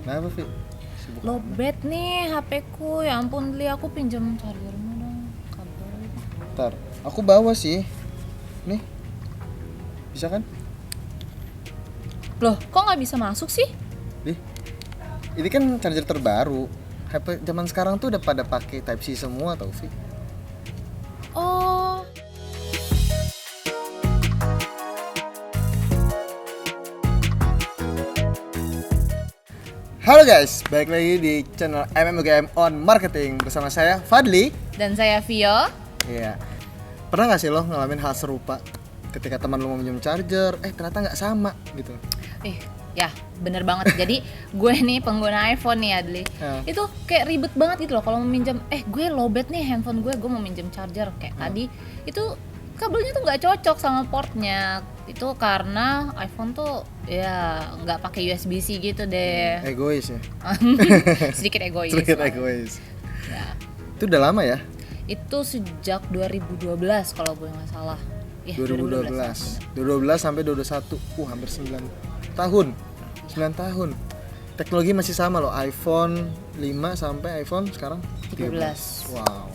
Kenapa, Vi? Sibuk apa? Lowbat nih HP-ku. Ya ampun, Li, aku pinjam chargermu dong. Kabel. Ntar, aku bawa sih. Nih, bisa kan? Loh, kok nggak bisa masuk sih? Nih, ini kan charger terbaru. HP zaman sekarang tuh udah pada pakai Type C semua tau, Vi. Oh, Halo guys, balik lagi di channel MMUGM on Marketing bersama saya Fadli. dan saya Vio. Iya. Pernah nggak sih lo ngalamin hal serupa ketika teman lo mau minjem charger, ternyata nggak sama gitu? Ya bener banget. Jadi gue nih pengguna iPhone nih, Adli. Ya. Itu kayak ribet banget gitu loh kalau mau minjem. Gue lowbat nih handphone gue mau minjem charger kayak tadi. Itu kabelnya tuh nggak cocok sama portnya. Itu karena iPhone tuh ya nggak pakai USB-C gitu deh. Egois ya. Sedikit egois. Sedikit lah. egois. Ya. Itu udah lama ya? Itu sejak 2012 kalau gue nggak salah. Ya, 2012. 2012 sampai 2021. Hampir 9 tahun. 9 tahun. Teknologi masih sama loh, iPhone 5 sampai iPhone sekarang 13. Wow.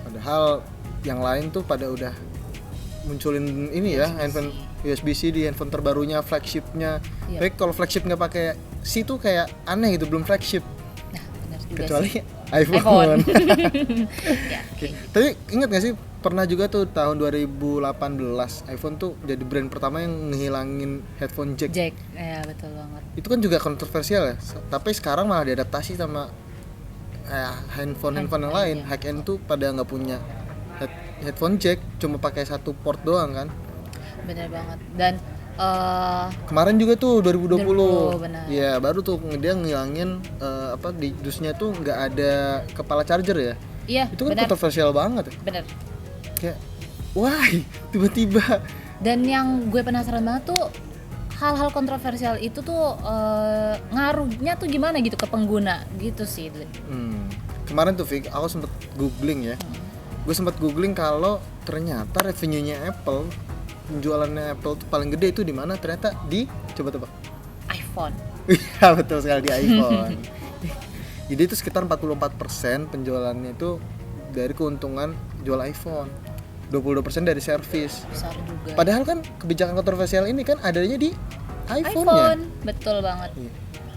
Padahal yang lain tuh pada udah munculin ini ya, handphone USB-C di handphone terbarunya, flagshipnya. Iya. Tapi kalau flagship nggak pakai C tuh kayak aneh gitu, belum flagship. Nah, benar juga Kecuali sih. iPhone. Ya, Oke. Tapi ingat gak sih pernah juga tuh tahun 2018 iPhone tuh jadi brand pertama yang ngehilangin headphone jack. Jack, ya betul banget. Itu kan juga kontroversial ya. Tapi sekarang malah diadaptasi sama handphone yang lain. Iya. High end tuh pada nggak punya headphone jack, cuma pakai satu port doang kan. Bener banget. Dan Kemarin juga tuh 2020. benar. Iya, baru tuh dia ngilangin di dusnya tuh nggak ada kepala charger ya. iya Itu kan benar, kontroversial banget ya. bener. Kayak wah, tiba-tiba. Dan yang gue penasaran banget tuh hal-hal kontroversial itu tuh ngaruhnya tuh gimana gitu ke pengguna gitu sih. Kemarin tuh Vic, aku sempet googling ya. Gue sempet googling kalau ternyata revenue-nya Apple, penjualannya Apple tuh paling gede itu di mana? Ternyata di, coba tebak. iPhone. Iya, betul sekali, di iPhone. Jadi itu sekitar 44% penjualannya itu dari keuntungan jual iPhone. 22% dari servis. Besar juga. Padahal kan kebijakan kontroversial ini kan adanya di iPhone-nya. Betul banget. Iya.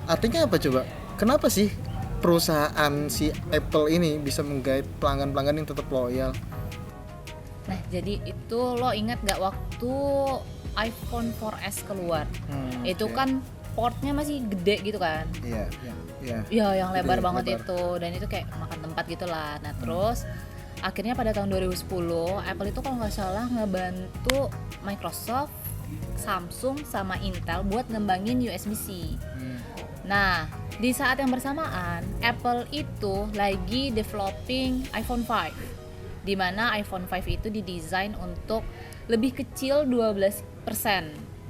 Artinya apa coba? Kenapa sih perusahaan si Apple ini bisa menggait pelanggan-pelanggan yang tetap loyal? Nah, jadi itu lo ingat gak waktu iPhone 4S keluar? Itu oke. kan portnya masih gede gitu kan? Iya. Ya, yang lebar Gede, banget lebar. itu, dan itu kayak makan tempat gitu lah. Nah, terus akhirnya pada tahun 2010 Apple itu kalau nggak salah ngebantu Microsoft, Samsung sama Intel buat ngembangin USB-C. Nah, di saat yang bersamaan Apple itu lagi developing iPhone 5, di mana iPhone 5 itu didesain untuk lebih kecil 12%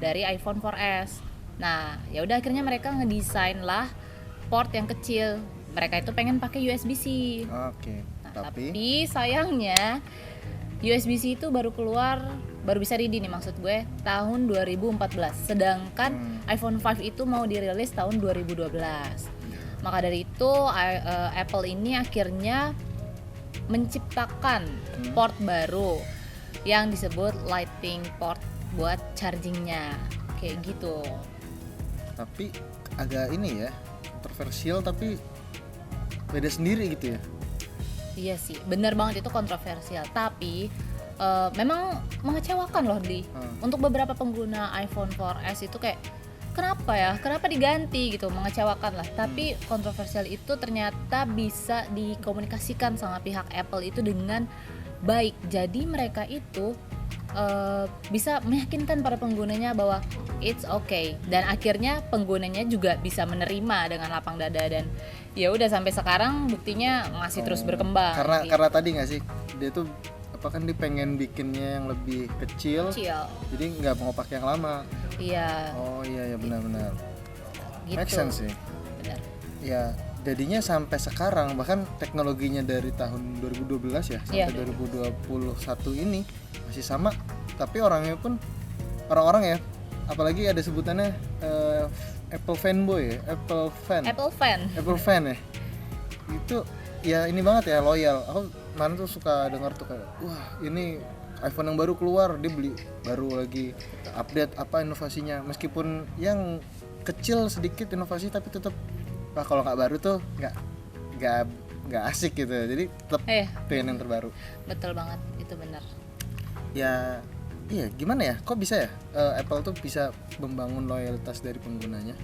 dari iPhone 4S. Nah, ya udah akhirnya mereka ngedesain lah port yang kecil. Mereka itu pengen pakai USB-C. Oke. Nah, Tapi tapi sayangnya USB-C itu baru bisa ready nih maksud gue tahun 2014. Sedangkan iPhone 5 itu mau dirilis tahun 2012. Maka dari itu Apple ini akhirnya menciptakan port baru yang disebut Lightning port buat chargingnya. Kayak gitu. tapi agak ini ya, kontroversial tapi beda sendiri gitu ya. Iya sih, benar banget itu kontroversial. Tapi memang mengecewakan loh untuk beberapa pengguna iPhone 4S itu kayak kenapa diganti gitu, mengecewakan lah. Tapi kontroversial itu ternyata bisa dikomunikasikan sama pihak Apple itu dengan baik. Jadi mereka itu bisa meyakinkan para penggunanya bahwa it's okay, dan akhirnya penggunanya juga bisa menerima dengan lapang dada, dan ya udah sampai sekarang buktinya masih terus berkembang. Karena tadi nggak sih, dia tuh kan dia pengen bikinnya yang lebih kecil. Jadi nggak mau pakai yang lama. Iya. Oh iya benar-benar. Gitu. Make sense sih. Benar. Ya jadinya sampai sekarang, bahkan teknologinya dari tahun 2012 ya sampai 2021 ini masih sama, tapi orang-orang ya, apalagi ada sebutannya Apple fanboy ya, Apple fan ya. Itu ya ini banget ya, loyal. Aku kemarin tuh suka dengar tuh kayak, wah ini iPhone yang baru keluar, dia beli baru lagi update apa inovasinya, meskipun yang kecil sedikit inovasi tapi tetap kalau nggak baru tuh nggak asik gitu, jadi tetap pengen yang terbaru. Betul banget, itu benar. Ya iya, gimana ya, kok bisa ya Apple tuh bisa membangun loyalitas dari penggunanya?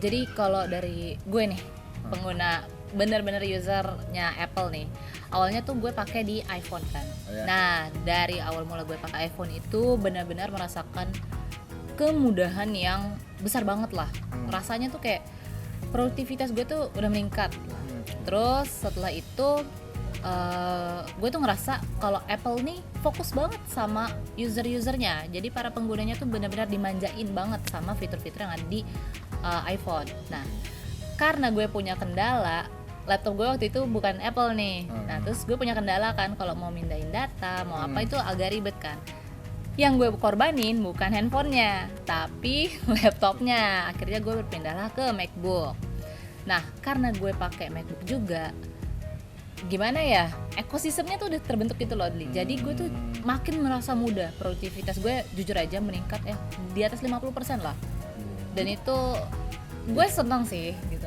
Jadi kalau dari gue nih, pengguna bener-bener usernya Apple nih, awalnya tuh gue pakai di iPhone kan. Nah dari awal mula gue pakai iPhone itu benar-benar merasakan kemudahan yang besar banget lah. Rasanya tuh kayak produktivitas gue tuh udah meningkat. Terus setelah itu gue tuh ngerasa kalau Apple nih fokus banget sama user-usernya. Jadi para penggunanya tuh benar-benar dimanjain banget sama fitur-fitur yang ada di iPhone. Nah karena gue punya kendala, laptop gue waktu itu bukan Apple nih. Nah terus gue punya kendala kan, kalau mau mindahin data, mau apa itu agak ribet kan. Yang gue korbanin bukan handphonenya, tapi laptopnya. Akhirnya gue berpindahlah ke MacBook. Nah karena gue pakai MacBook juga, gimana ya, ekosistemnya tuh udah terbentuk gitu loh. Jadi gue tuh makin merasa mudah. Produktivitas gue jujur aja meningkat ya di atas 50% lah. Dan itu gue senang sih gitu.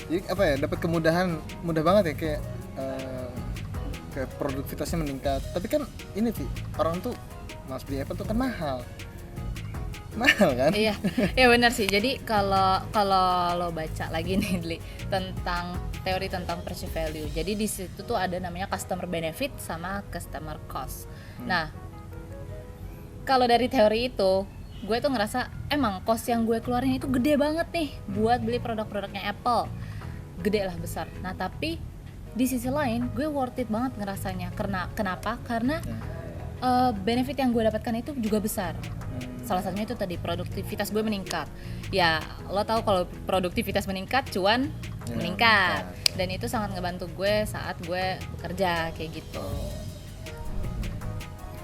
Jadi apa ya, dapat kemudahan, mudah banget ya, kayak produktivitasnya meningkat. Tapi kan ini sih, orang tuh mas beli Apple tuh kan mahal kan? Iya, ya benar sih. Jadi kalau lo baca lagi nih Dli, tentang teori tentang perceived value. Jadi di situ tuh ada namanya customer benefit sama customer cost. Nah, kalau dari teori itu, gue tuh ngerasa emang cost yang gue keluarin itu gede banget nih buat beli produk-produknya Apple. Gede lah, besar. Nah tapi di sisi lain gue worth it banget ngerasanya. Kenapa? Karena benefit yang gue dapatkan itu juga besar. Salah satunya itu tadi produktivitas gue meningkat. Ya lo tahu kalau produktivitas meningkat, cuan meningkat. Dan itu sangat ngebantu gue saat gue bekerja kayak gitu.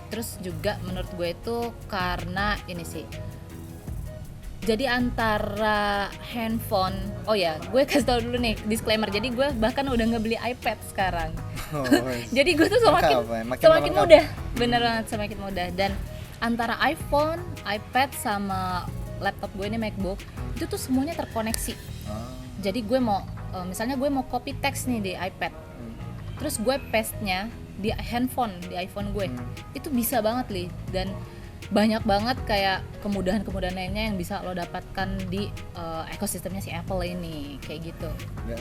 Terus juga menurut gue itu karena ini sih, jadi antara handphone, oh ya gue kasih tau dulu nih disclaimer, jadi gue bahkan udah ngebeli iPad sekarang. Jadi gue tuh semakin mudah, bener banget, semakin mudah. Dan antara iPhone, iPad sama laptop gue ini MacBook, itu tuh semuanya terkoneksi. Jadi gue mau misalnya gue mau copy text nih di iPad, terus gue paste-nya di handphone, di iPhone gue, itu bisa banget Li. Dan banyak banget kayak kemudahan-kemudahan lainnya yang bisa lo dapatkan di ekosistemnya si Apple ini, kayak gitu.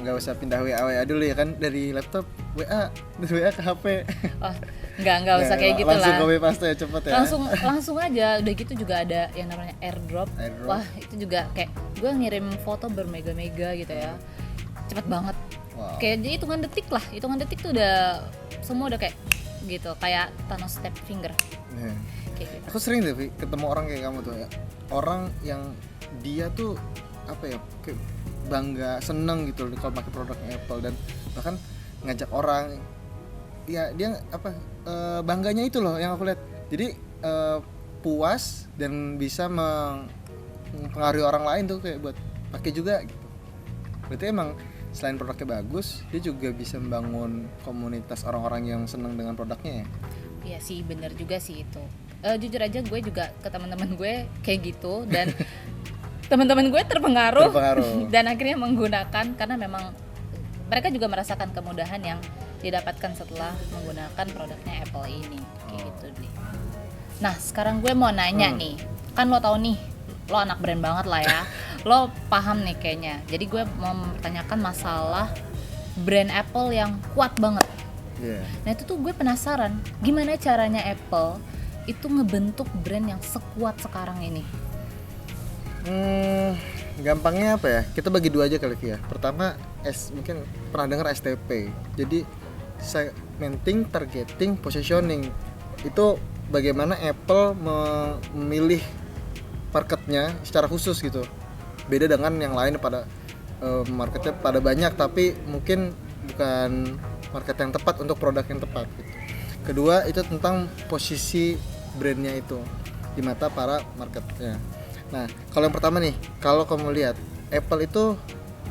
Nggak usah pindah WA dulu ya kan, dari laptop dari WA ke HP. Oh, nggak usah kayak gitu lah. Langsung copy paste ya, cepet ya. Langsung aja. Udah gitu juga ada yang namanya AirDrop. Wah itu juga kayak gue ngirim foto bermega-mega gitu ya, cepet banget. Wow. Kayak jadi hitungan detik tuh udah semua udah kayak gitu, kayak Thanos step finger. Kayak gitu. Aku sering deh ketemu orang kayak kamu tuh ya, orang yang dia tuh apa ya, kayak bangga, seneng gitu kalau pakai produk Apple, dan bahkan ngajak orang, ya dia apa bangganya itu loh yang aku lihat. Jadi puas dan bisa mempengaruhi orang lain tuh kayak buat pakai juga gitu. Berarti emang selain produknya bagus, dia juga bisa membangun komunitas orang-orang yang senang dengan produknya ya? Iya sih, bener juga sih itu. Jujur aja gue juga ke teman-teman gue kayak gitu, dan teman-teman gue terpengaruh dan akhirnya menggunakan, karena memang mereka juga merasakan kemudahan yang didapatkan setelah menggunakan produknya Apple ini, kayak gitu deh. Nah sekarang gue mau nanya nih, kan lo tau nih, lo anak brand banget lah ya, lo paham nih kayaknya. Jadi gue mau mempertanyakan masalah brand Apple yang kuat banget. Nah itu tuh gue penasaran, gimana caranya Apple itu ngebentuk brand yang sekuat sekarang ini? Gampangnya apa ya, kita bagi dua aja kali ya. Pertama, mungkin pernah dengar STP. Jadi segmenting, targeting, positioning. Itu bagaimana Apple memilih marketnya secara khusus gitu. Beda dengan yang lain pada marketnya pada banyak, tapi mungkin bukan market yang tepat untuk produk yang tepat gitu. Kedua itu tentang posisi brandnya itu di mata para marketnya. Nah, kalau yang pertama nih, kalau kamu lihat Apple itu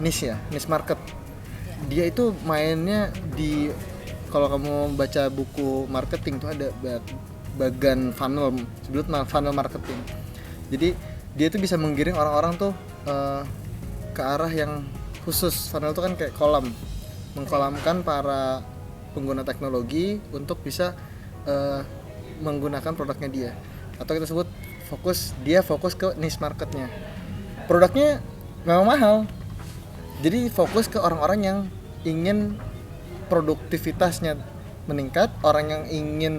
niche ya, niche market. Dia itu mainnya di, kalau kamu baca buku marketing tuh ada bagian funnel, sebelum funnel marketing. Jadi dia tuh bisa menggiring orang-orang tuh ke arah yang khusus. Funnel itu kan kayak kolam, mengkolamkan para pengguna teknologi untuk bisa menggunakan produknya dia, atau kita sebut fokus ke niche marketnya. Produknya memang mahal, jadi fokus ke orang-orang yang ingin produktivitasnya meningkat, orang yang ingin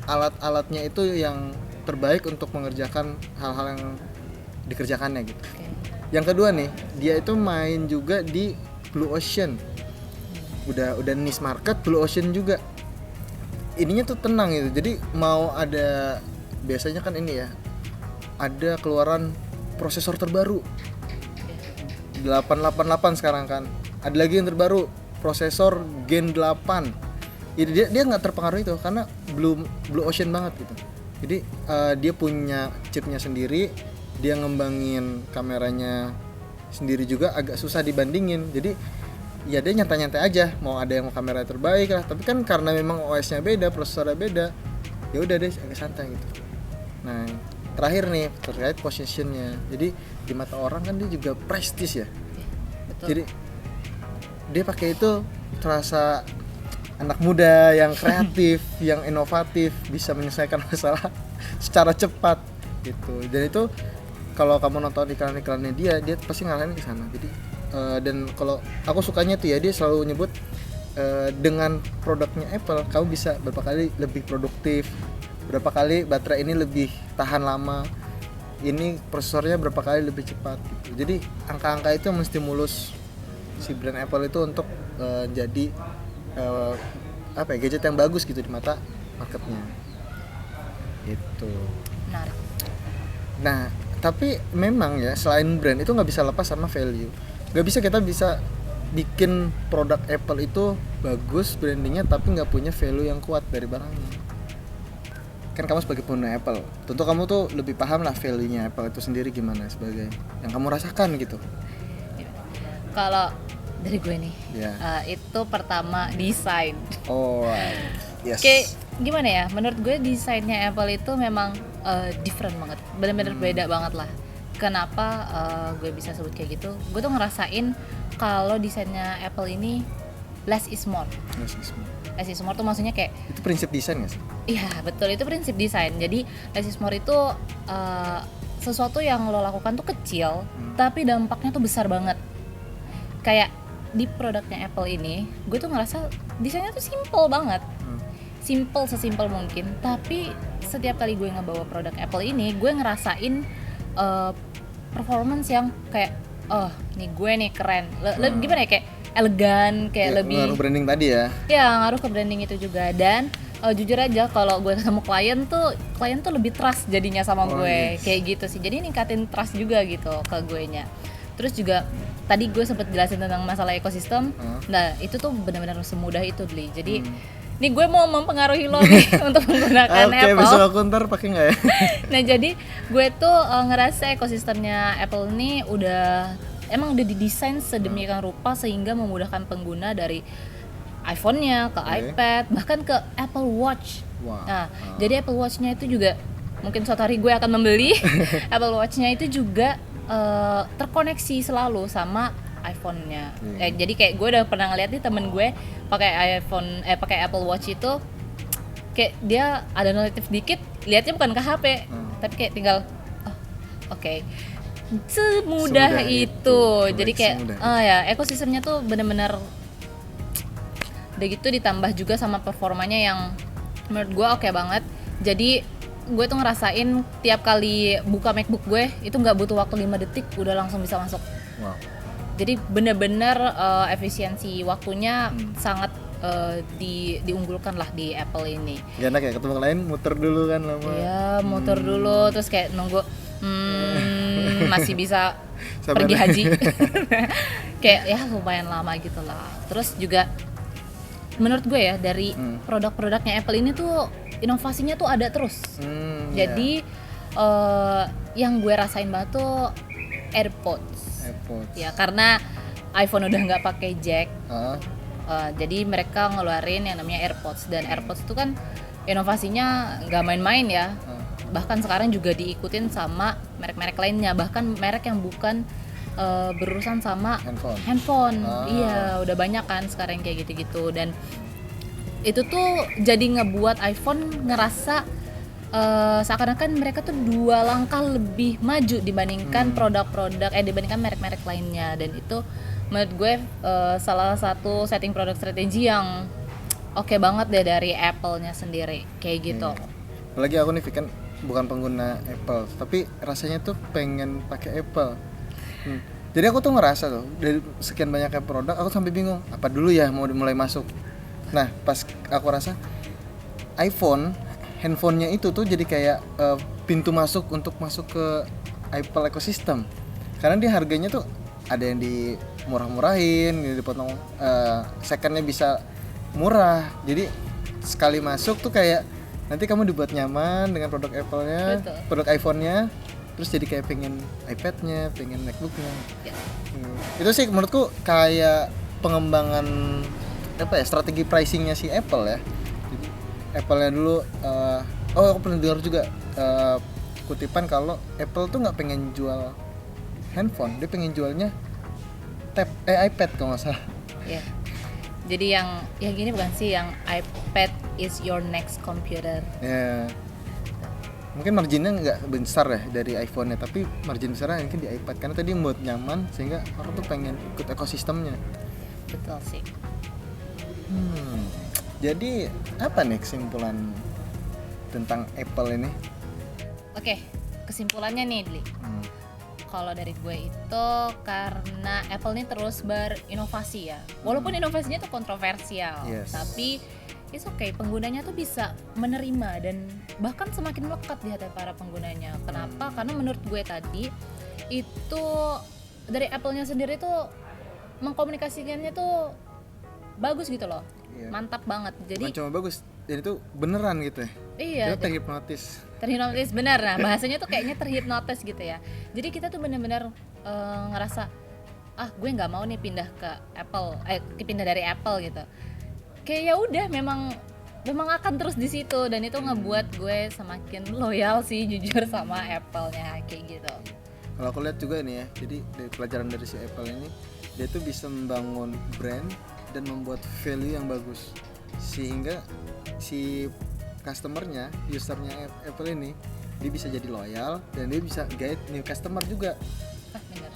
alat-alatnya itu yang terbaik untuk mengerjakan hal-hal yang dikerjakannya gitu. Yang kedua nih, dia itu main juga di blue ocean. Udah niche market, blue ocean juga. Ininya tuh tenang gitu. Jadi mau ada, biasanya kan ini ya, ada keluaran prosesor terbaru 888 sekarang kan. Ada lagi yang terbaru, prosesor Gen 8. Jadi dia nggak terpengaruh itu karena blue ocean banget gitu. Jadi dia punya chipnya sendiri, dia ngembangin kameranya sendiri juga, agak susah dibandingin. Jadi ya dia nyantai-nyantai aja, mau ada yang kamera terbaik lah, tapi kan karena memang OS-nya beda, prosesornya beda, ya udah deh agak santai gitu. Nah, terakhir nih terkait positionnya. Jadi di mata orang kan dia juga prestis ya. Betul. Jadi dia pakai itu terasa anak muda yang kreatif, yang inovatif, bisa menyelesaikan masalah secara cepat gitu. Dan itu kalau kamu nonton iklan-iklannya dia pasti ngalahin ke sana. Jadi dan kalau aku sukanya tuh ya, dia selalu nyebut dengan produknya Apple kamu bisa berapa kali lebih produktif, berapa kali baterai ini lebih tahan lama, ini prosesornya berapa kali lebih cepat gitu. Jadi angka-angka itu menstimulus si brand Apple itu untuk jadi gadget yang bagus gitu di mata marketnya gitu. Menarik. Nah, tapi memang ya selain brand itu nggak bisa lepas sama value. Nggak bisa kita bisa bikin produk Apple itu bagus brandingnya tapi nggak punya value yang kuat dari barangnya. Kan kamu sebagai pengguna Apple, tentu kamu tuh lebih paham lah value-nya Apple itu sendiri gimana sebagai yang kamu rasakan gitu. Kalau dari gue nih, itu pertama desain. Oh, yes. Kayak gimana ya? Menurut gue desainnya Apple itu memang different banget, benar-benar beda banget lah. Kenapa gue bisa sebut kayak gitu? Gue tuh ngerasain kalau desainnya Apple ini less is more. Less is more tuh maksudnya kayak itu prinsip desain nggak sih? Iya betul, itu prinsip desain. Jadi less is more itu sesuatu yang lo lakukan tuh kecil, tapi dampaknya tuh besar banget. Kayak di produknya Apple ini, gue tuh ngerasa desainnya tuh simple banget. Simple sesimpel mungkin, tapi setiap kali gue ngebawa produk Apple ini, gue ngerasain performance yang kayak nih gue nih keren. Gimana ya, kayak elegan, kayak ya, lebih ngaruh branding tadi ya. Ya, ngaruh ke branding itu juga. Dan jujur aja kalau gue ketemu klien tuh lebih trust jadinya sama gue. Yes. Kayak gitu sih. Jadi ningkatin trust juga gitu ke guenya. Terus juga tadi gue sempet jelasin tentang masalah ekosistem. Nah, itu tuh benar-benar semudah itu, Dli. Jadi nih gue mau mempengaruhi lo nih untuk menggunakan Apple. Oke, besok aku ntar pakai nggak ya? Nah, jadi gue tuh ngerasa ekosistemnya Apple ini emang udah didesain sedemikian rupa sehingga memudahkan pengguna dari iPhone-nya ke iPad, bahkan ke Apple Watch. Wow. Nah, jadi Apple Watch-nya itu juga mungkin suatu hari gue akan membeli. Apple Watch-nya itu juga terkoneksi selalu sama iPhone-nya. Jadi kayak gue udah pernah ngeliat nih temen gue pakai Apple Watch itu, kayak dia ada notif dikit, lihatnya bukan ke HP, tapi kayak tinggal oke. Semudah itu. Jadi kayak ekosistemnya tuh benar-benar udah gitu, ditambah juga sama performanya yang menurut gue oke banget. Jadi gue tuh ngerasain tiap kali buka MacBook gue itu nggak butuh waktu 5 detik udah langsung bisa masuk. Wow. Jadi benar-benar efisiensi waktunya sangat diunggulkan lah di Apple ini. Gak enak ya ketemu klien muter dulu kan lama. Iya, muter dulu terus kayak nunggu masih bisa pergi haji. Kayak ya lumayan lama gitu lah. Terus juga menurut gue ya dari produk-produknya Apple ini tuh inovasinya tuh ada terus. Jadi yang gue rasain banget tuh AirPods. Ya karena iPhone udah nggak pakai jack, jadi mereka ngeluarin yang namanya AirPods, dan AirPods itu kan inovasinya nggak main-main ya. Bahkan sekarang juga diikutin sama merek-merek lainnya, bahkan merek yang bukan berurusan sama handphone. Iya, udah banyak kan sekarang kayak gitu-gitu, dan itu tuh jadi ngebuat iPhone ngerasa seakan-akan mereka tuh 2 langkah lebih maju dibandingkan produk-produk dibandingkan merek-merek lainnya, dan itu menurut gue salah satu setting produk strategi yang oke banget deh dari Apple-nya sendiri kayak gitu. Apalagi aku nih kan bukan pengguna Apple, tapi rasanya tuh pengen pakai Apple. Jadi aku tuh ngerasa tuh dari sekian banyaknya produk aku sampai bingung apa dulu ya mau mulai masuk. Nah pas aku rasa handphonenya itu tuh jadi kayak pintu masuk untuk masuk ke Apple ecosystem, karena dia harganya tuh ada yang di murah-murahin, dipotong secondnya bisa murah, jadi sekali masuk tuh kayak nanti kamu dibuat nyaman dengan produk Apple-nya, produk iPhone-nya, terus jadi kayak pengen iPad-nya, pengen MacBook-nya. Itu sih menurutku kayak pengembangan strategi pricing-nya si Apple ya. Jadi Apple-nya dulu aku pernah dengar juga kutipan kalau Apple tuh nggak pengen jual handphone, dia pengen jualnya iPad kalau nggak salah. Jadi yang gini bukan sih, yang iPad is your next computer. Mungkin marginnya nggak besar ya dari iPhone-nya, tapi margin besarnya mungkin di iPad karena tadi membuat nyaman sehingga orang tuh pengen ikut ekosistemnya. Betul sih. Jadi apa nih kesimpulan tentang Apple ini? Oke, kesimpulannya nih Dli. Kalau dari gue itu karena Apple ini terus berinovasi ya. Walaupun inovasinya itu kontroversial, tapi it's okay, penggunanya tuh bisa menerima dan bahkan semakin melekat di hati para penggunanya. Kenapa? Karena menurut gue tadi itu dari Apple-nya sendiri tuh mengkomunikasikannya tuh bagus gitu loh. Mantap banget. Jadi bukan cuma bagus, dan itu beneran gitu ya. Iya. Itu terhipnotis Benar. Nah, bahasanya tuh kayaknya terhipnotis gitu ya. Jadi kita tuh benar-benar ngerasa gue nggak mau nih pindah ke Apple, pindah dari Apple gitu. Kayak ya udah memang akan terus di situ, dan itu ngebuat gue semakin loyal sih jujur sama Apple-nya kayak gitu. Kalau aku lihat juga nih ya, jadi dari pelajaran dari si Apple ini, dia tuh bisa membangun brand dan membuat value yang bagus sehingga si customernya, usernya Apple ini dia bisa jadi loyal dan dia bisa guide new customer juga. Benar.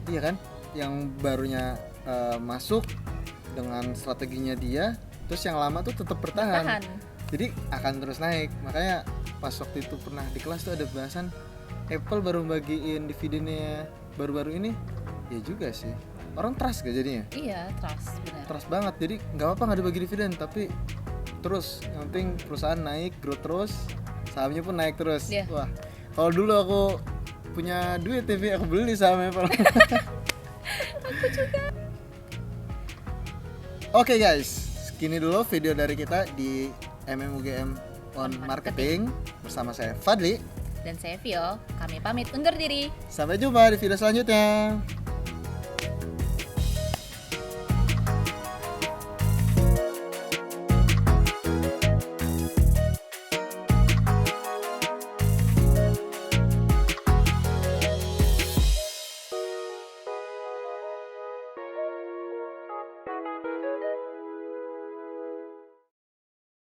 Iya kan? Yang barunya masuk dengan strateginya dia, terus yang lama tuh tetap bertahan. Jadi akan terus naik. Makanya pas waktu itu pernah di kelas tuh ada bahasan Apple baru bagiin dividennya baru-baru ini. Ya juga sih. Orang trust gak jadinya? Iya, trust, benar. Trust banget. Jadi nggak apa-apa nggak dibagi dividen, tapi terus yang penting perusahaan naik, growth terus, sahamnya pun naik terus. Wah, kalau dulu aku punya duit TV aku beli saham Apple. Aku juga. Oke guys, segini dulu video dari kita di MMUGM on Marketing bersama saya Fadli dan saya Vio. Kami pamit undur diri. Sampai jumpa di video selanjutnya.